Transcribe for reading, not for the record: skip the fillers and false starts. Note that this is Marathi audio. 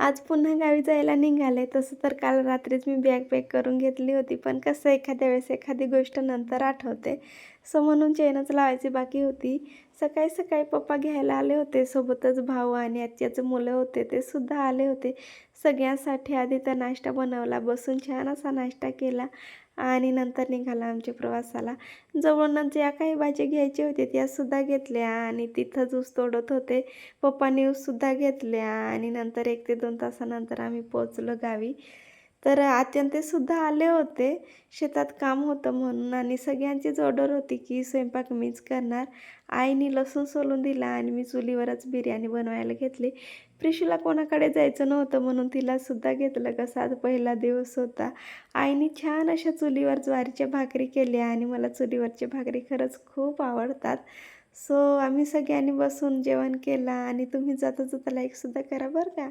आज पुन्हा गावी जायला निघाले. तसं तर काल रात्रीच मी बॅग पॅक करून घेतली होती. पण कसं एखाद्या वेळेस एखादी गोष्ट नंतर आठवते. सो म्हणून चेनच लावायची बाकी होती. सकाळी-सकाळी पप्पा घ्यायला आले होते. सोबतच भाऊ आणि आत्याचे मुलं होते, ते सुद्धा आले होते. सगळ्यांसाठी आधी तर नाश्ता बनवला. बसून छान असा नाश्ता केला आणि नंतर निघाला आमच्या प्रवासाला. जवळूनच ज्या काही भाज्या घ्यायच्या होत्या त्यासुद्धा घेतल्या आणि तिथंच ऊस तोडत होते. पप्पांनी ऊससुद्धा घेतल्या आणि नंतर 1 ते 2 तासानंतर आम्ही पोहोचलो गावी. तर आत्या आणि ते सुद्धा आले होते. शेतात काम होतं म्हणून आणि सगळ्यांचीच ऑर्डर होती की स्वयंपाक मीच करणार. आईने लसूण सोलून दिला आणि मी चुलीवरच बिर्याणी बनवायला घेतली. प्रिशूला कोणाकडे जायचं नव्हतं म्हणून तिलासुद्धा घेतलं. कसा आज पहिला दिवस होता. आईने छान अशा चुलीवर ज्वारीच्या भाकरी केल्या आणि मला चुलीवरच्या भाकरी खरंच खूप आवडतात. सो आम्ही सगळ्यांनी बसून जेवण केलं आणि तुम्ही जाता-जाता लाईकसुद्धा करा बरं का.